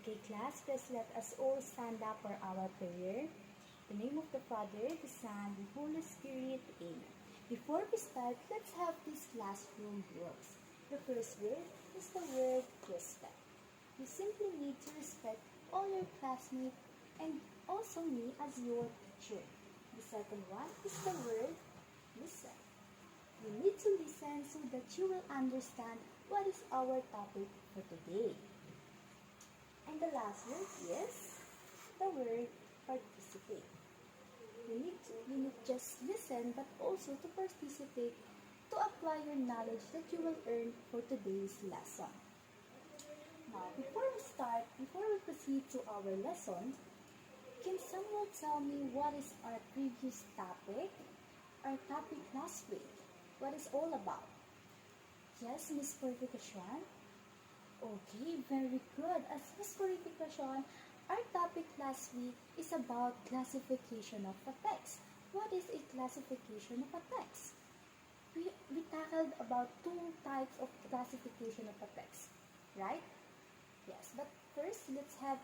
Okay, class, please let us all stand up for our prayer. In the name of the Father, the Son, the Holy Spirit, Amen. Before we start, let's have these classroom rules. The first word is the word respect. You simply need to respect all your classmates and also me as your teacher. The second one is the word listen. You need to listen so that you will understand what is our topic for today. And the last word is the word participate. You need just listen but also to participate to apply your knowledge that you will earn for today's lesson. Now, before we proceed to our lesson, can someone tell me what is our previous topic? Our topic last week. What is all about? Yes, Miss Purification? Okay, very good. As Miss Purification, our topic last week is about classification of a text. What is a classification of a text? We tackled about two types of classification of a text, right? Yes, but first let's have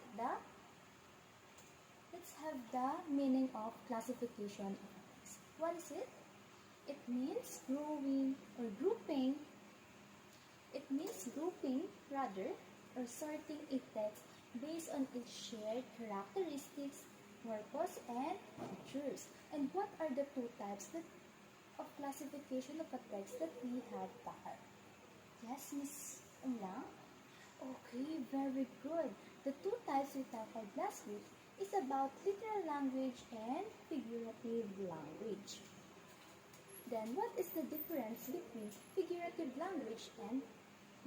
the meaning of classification of a text. What is it? It means grouping or sorting a text based on its shared characteristics, purpose, and features. And what are the two types of classification of a text that we have tackled? Yes, Miss Umlang? Okay, very good. The two types we tackled last week is about literal language and figurative language. Then, what is the difference between figurative language and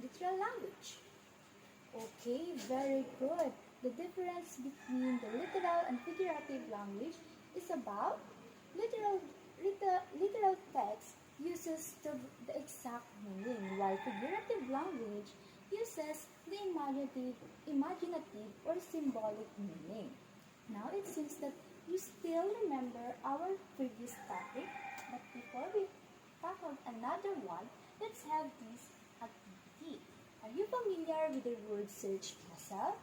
literal language? Okay, very good. The difference between the literal and figurative language is about literal text uses the exact meaning, while figurative language uses the imaginative or symbolic meaning. Now, it seems that you still remember our previous topic, but before we tackle another one, let's have this activity. Are you familiar with the word search puzzle?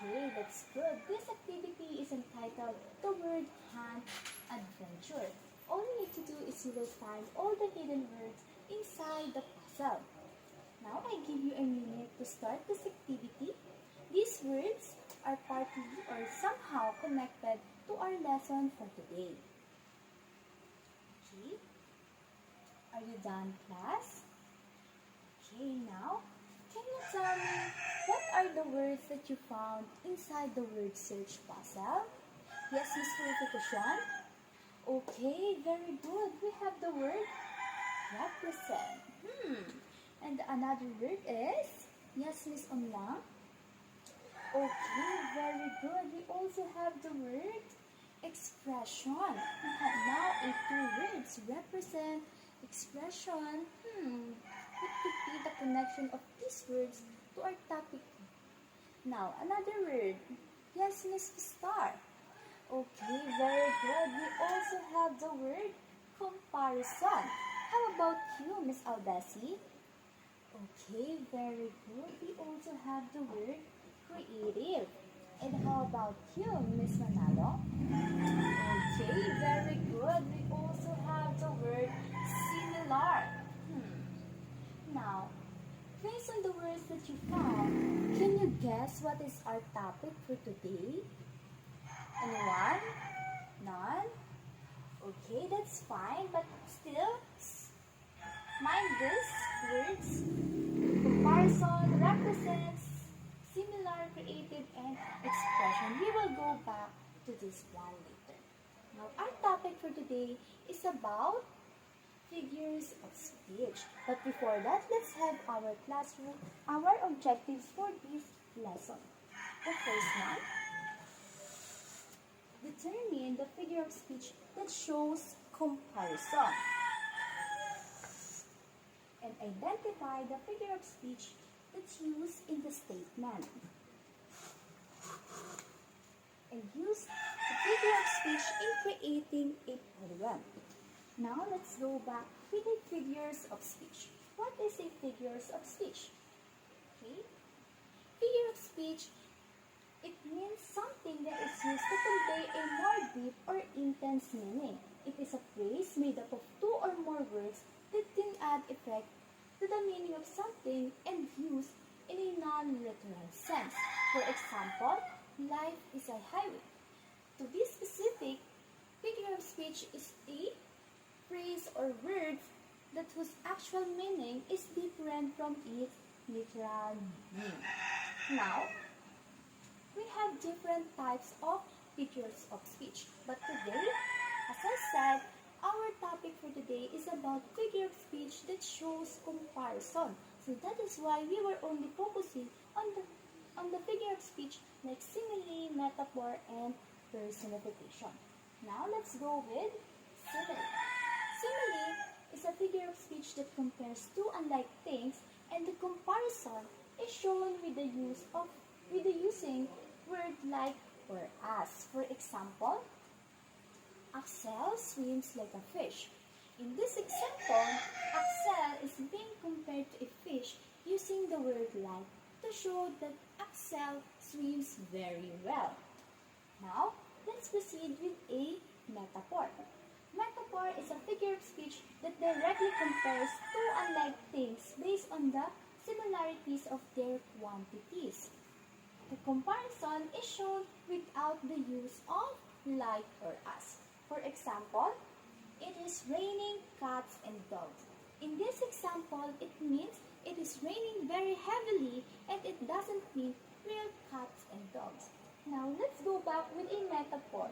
Okay, that's good. This activity is entitled The Word Hunt Adventure. All you need to do is you will find all the hidden words inside the puzzle. Now, I give you a minute to start this activity. These words are partly or somehow connected to our lesson for today. Okay, are you done, class? Okay, now, can you tell me what are the words that you found inside the word search puzzle? Yes, Miss Purification? Okay, very good. We have the word represent. And another word is? Yes, Miss Umlang? Okay, very good. We also have the word expression. We have now two words, represent, expression. What could be the connection of these words to our topic? Now, another word. Yes, Miss Star. Okay, very good. We also have the word comparison. How about you, Miss Aldesi? Okay, very good. We also have the word creative. And how about you, Miss Manalo? Okay, very good. We also have the word similar. Now, based on the words that you found, can you guess what is our topic for today? Anyone? None? Okay, that's fine, but still, mind these words. Comparison, represents, similar, creative, and expression. We will go back to this one later. Now, our topic for today is about figures of speech. But before that, let's have our classroom, our objectives for this lesson. The first one, determine the figure of speech that shows comparison. And identify the figure of speech that's used in the statement. And use the figure of speech in creating a poem. Now, let's go back with the figures of speech. What is a figures of speech? Okay. Figure of speech that is used to convey a more deep or intense meaning. It is a phrase made up of two or more words that can add effect to the meaning of something and used in a non-literal sense. For example, life is a highway. To be specific, figure of speech is a phrase or word that whose actual meaning is different from its literal meaning. Now, we have different types of figures of speech. But today, as I said, our topic for today is about figure of speech that shows comparison. So that is why we were only focusing on the figure of speech like simile, metaphor, and personification. Now let's go with simile. Simile is a figure of speech that compares two unlike things, and the comparison is shown with the using word like or as. For example, Axel swims like a fish. In this example, Axel is being compared to a fish using the word like to show that Axel swims very well. Now, let's proceed with a metaphor. Metaphor is a figure of speech that directly compares two unlike things based on the similarities of their quantities. The comparison is shown without the use of like or as. For example, it is raining cats and dogs. In this example, it means it is raining very heavily and it doesn't mean real cats and dogs. Now, let's go back with a metaphor.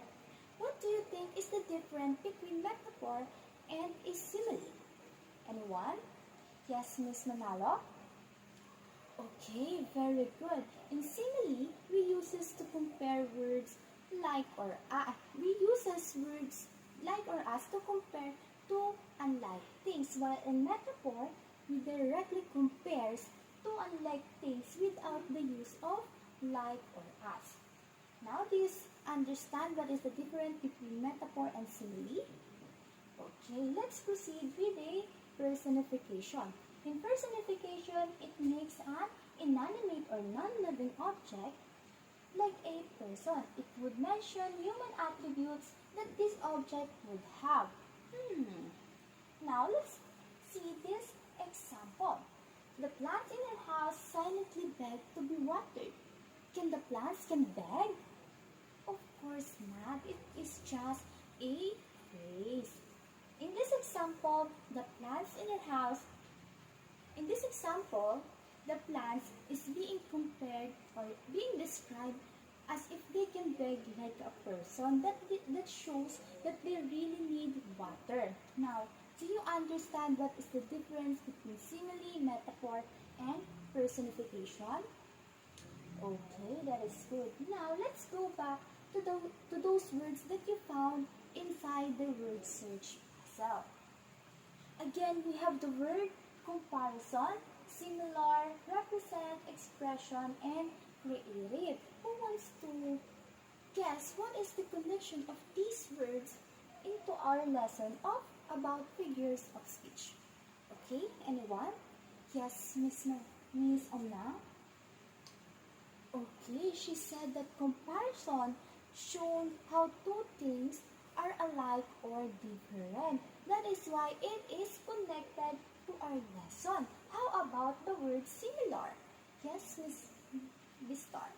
What do you think is the difference between metaphor and a simile? Anyone? Yes, Miss Manalo? Okay, very good. In simile, we uses to compare words like or we uses words like or as to compare two unlike things, while in metaphor, we directly compares two unlike things without the use of like or as. Now, do you understand what is the difference between metaphor and simile? Okay, let's proceed with a personification. In personification, it makes an inanimate or non-living object like a person. It would mention human attributes that this object would have. Now let's see this example. The plants in your house silently beg to be watered. Can the plants beg? Of course not. It is just a phrase. In this example, the plants in your house the plants is being compared or being described as if they can beg like a person. That shows that they really need water. Now, do you understand what is the difference between simile, metaphor, and personification? Okay, that is good. Now, let's go back to those words that you found inside the word search puzzle. Again, we have the word comparison, similar, represent, expression, and creative. Who wants to guess what is the connection of these words into our lesson of about figures of speech? Okay, anyone? Yes, Miss Omna? Okay, she said that comparison shows how two things are alike or different. That is why it is connected to our lesson. How about the word similar? Yes, Miss Vistar.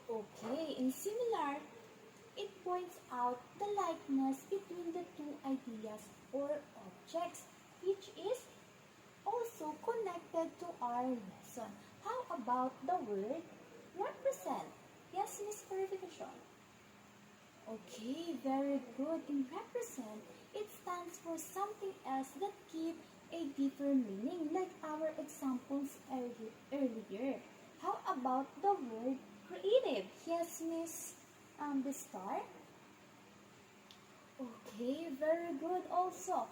Okay, in similar, it points out the likeness between the two ideas or objects, which is also connected to our lesson. How about the word represent? Yes, Miss Verification. Okay, very good. In represent, it stands for something else that gives a deeper meaning, like our examples earlier. How about the word creative? Yes, Miss the star. Okay, very good also.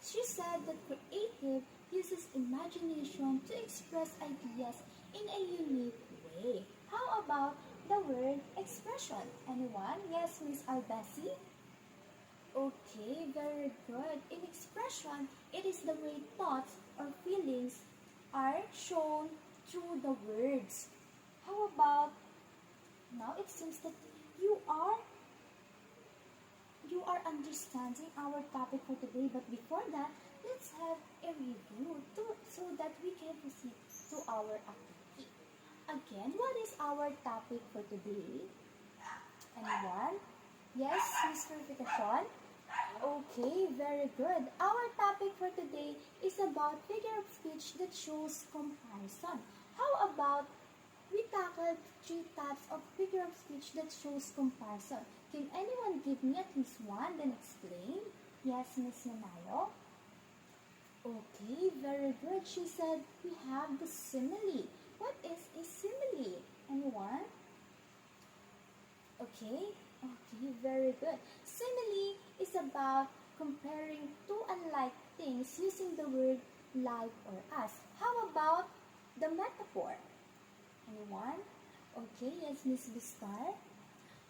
She said that creative uses imagination to express ideas in a unique way. How about the word expression? Anyone? Yes, Miss Albasi? Okay, very good. In expression, it is the way thoughts or feelings are shown through the words. How about Now it seems that you are understanding our topic for today, but before that, let's have a review so that we can proceed to our activity. Again, what is our topic for today? Anyone? Yes, Miss Verification? Okay, very good. Our topic for today is about figure of speech that shows comparison. How about we tackled three types of figure of speech that shows comparison? Can anyone give me at least one, then explain? Yes, Miss Manayo? Okay, very good. She said we have the simile. What is a simile? Anyone? Okay, very good. Simile is about comparing two unlike things using the word like or as. How about the metaphor? Anyone? Okay, yes, Miss Bistar.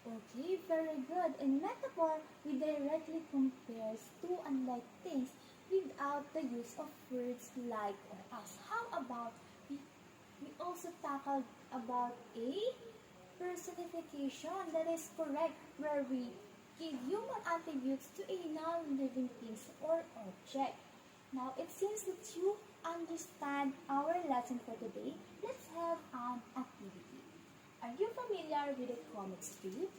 Okay, very good. In metaphor, we directly compares two unlike things without the use of words like or as. How about we also tackled about a personification, that is correct, where we give human attributes to a non-living things or object. Now, it seems that you understand our lesson for today. Let's have an activity. Are you familiar with the comic strip?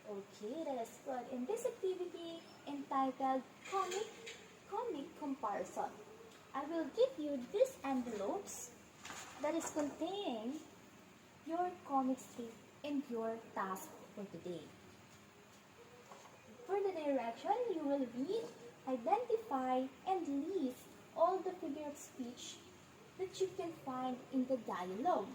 Okay, that is good. In this activity entitled Comic Comparison, I will give you these envelopes that is containing your comic strip and your task for today. For the direction, you will read, identify, and list all the figure of speech that you can find in the dialogue.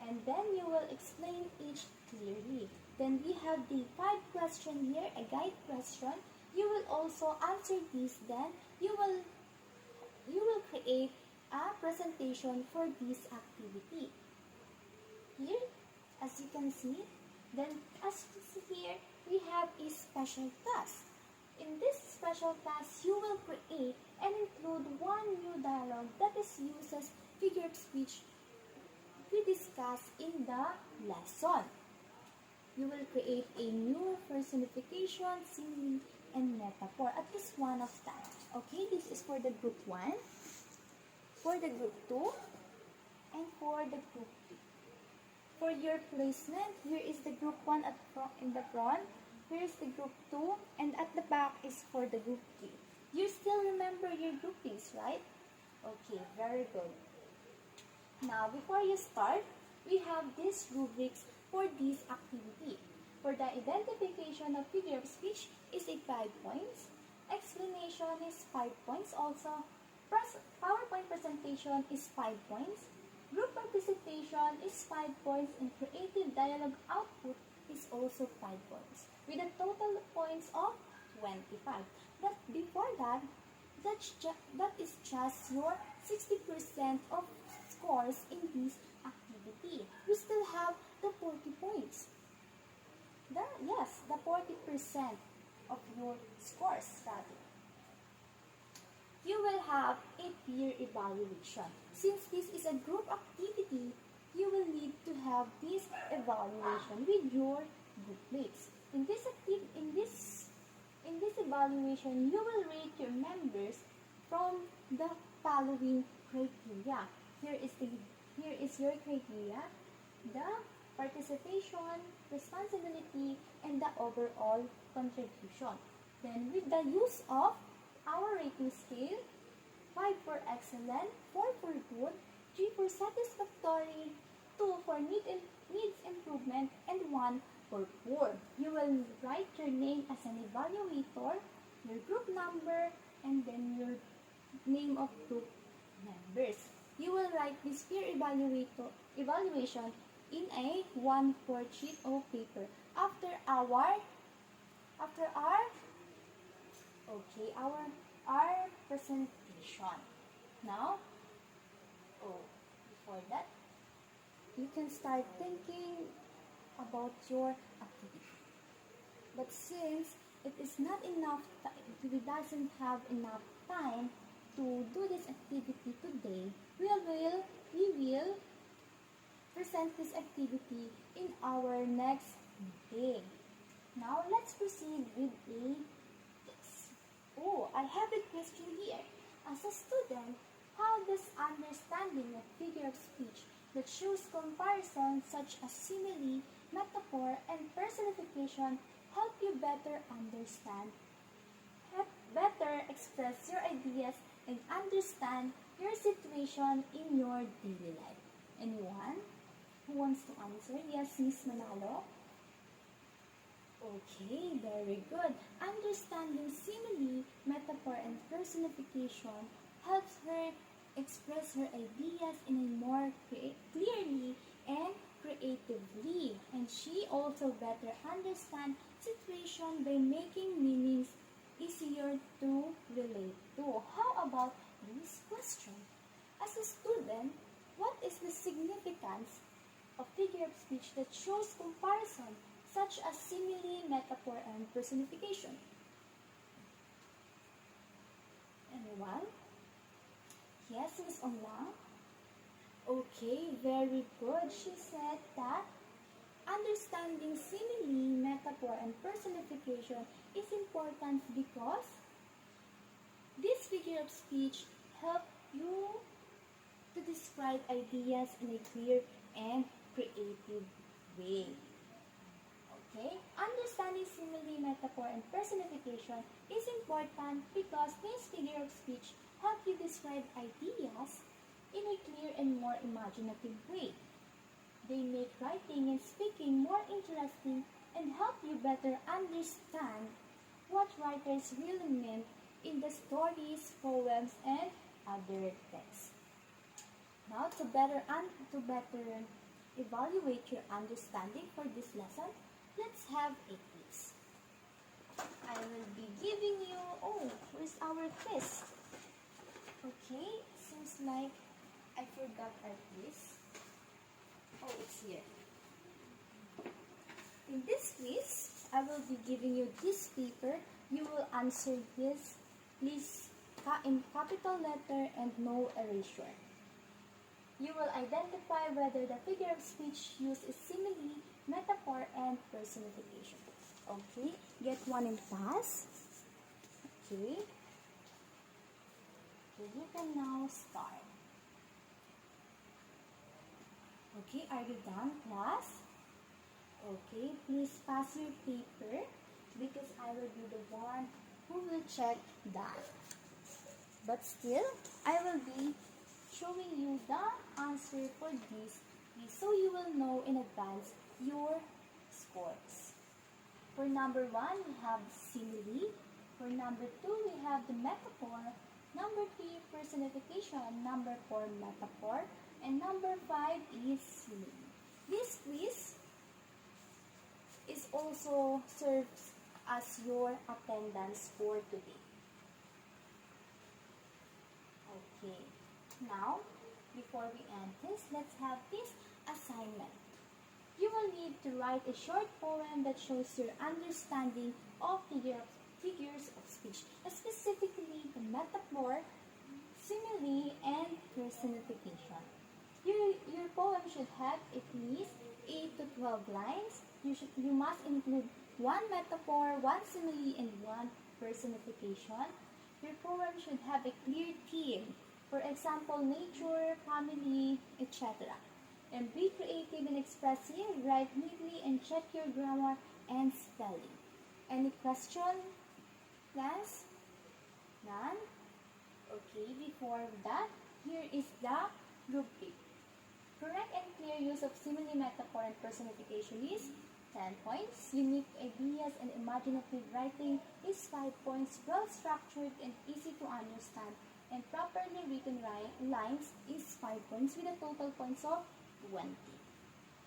And then you will explain each clearly. Then we have the 5 question here, a guide question. You will also answer these. Then you will create a presentation for this activity. Here, as you can see, then as you see here, we have a special task. In this special task, you will create and include one new dialogue that is uses figure of speech we discussed in the lesson. You will create a new personification, simile, and metaphor, at least one of them. Okay, this is for the group 1, for the group 2, and for the group 3. For your placement, here is the group 1 in the front, here is the group 2, and at the back is for the group 3. You still remember your groupings, right? Okay, very good. Now, before you start, we have these rubrics for this activity. For the identification of figure of speech is a 5 points. Explanation is 5 points also. PowerPoint presentation is 5 points. Group participation is 5 points, and creative dialogue output is also 5 points, with a total points of 25. But before that, that is just your 60% of scores in this activity. We still have the 40 points. The 40% of your scores rather. You will have a peer evaluation. Since this is a group activity, you will need to have this evaluation with your group mates. In this evaluation, you will rate your members from the following criteria. Here is your criteria: the participation, responsibility, and the overall contribution. Then with the use of our rating scale, 5 for excellent, 4 for good, 3 for satisfactory, 2 for needs improvement, and 1 for poor. You will write your name as an evaluator, your group number, and then your name of group members. You will write this peer evaluation in a 1/4 sheet of paper after our presentation. Now, before that, you can start thinking about your activity. But since it is not enough, we doesn't have enough time to do this activity today, we will present present this activity in our next meeting. Now, let's proceed with a test. Oh, I have a question here. As a student, how does understanding a figure of speech that shows comparison such as simile, metaphor, and personification help you better understand, better express your ideas, and understand your situation in your daily life? Anyone who wants to answer? Yes, Miss Manalo? Okay, very good. Understanding simile, metaphor, and personification helps her express her ideas in a more clearly and creatively. And she also better understands situation by making meanings easier to relate to. How about this question? As a student, what is the significance of figure of speech that shows comparison, such as simile, metaphor, and personification? Anyone? Yes, Miss Onglang? Okay, very good. She said that understanding simile, metaphor, and personification is important because this figure of speech help you to describe ideas in a clear and creative way. Okay? Understanding simile, metaphor, and personification is important because these figure of speech help you describe ideas in a clear and more imaginative way. They make writing and speaking more interesting and help you better understand what writers really meant in the stories, poems, and other texts. Now, to better evaluate your understanding for this lesson, let's have a quiz. I will be giving you, where's our quiz? Okay, seems like I forgot our quiz. Oh, it's here. In this quiz, I will be giving you this paper. You will answer this, please, in capital letter and no erasure. You will identify whether the figure of speech used is simile, metaphor, and personification. Okay, get one in pass. Okay. So you can now start. Okay, are you done, class? Okay, please pass your paper because I will be the one who will check that. But still, I will be showing you the answer for this so you will know in advance your scores. For number 1, we have simile. For number 2, we have the metaphor. Number 3, personification. Number 4, metaphor. And number 5 is simile. This quiz is also serves as your attendance for today. Okay. Now, before we end this, let's have this assignment. You will need to write a short poem that shows your understanding of figures of speech, specifically the metaphor, simile, and personification. Your poem should have at least 8 to 12 lines. You must include one metaphor, one simile, and one personification. Your poem should have a clear theme. For example, nature, family, etc. And be creative and expressive, write neatly, and check your grammar and spelling. Any question, class? None? Okay, before that, here is the rubric. Correct and clear use of simile, metaphor, and personification is 10 points. Unique ideas and imaginative writing is 5 points. Well-structured and easy to understand and properly written lines is 5 points with a total points of 20.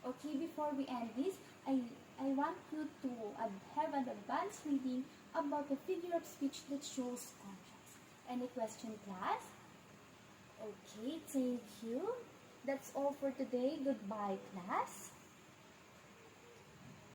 Okay, before we end this, I want you to have an advanced reading about the figure of speech that shows contrast. Any question, class? Okay, thank you. That's all for today. Goodbye, class.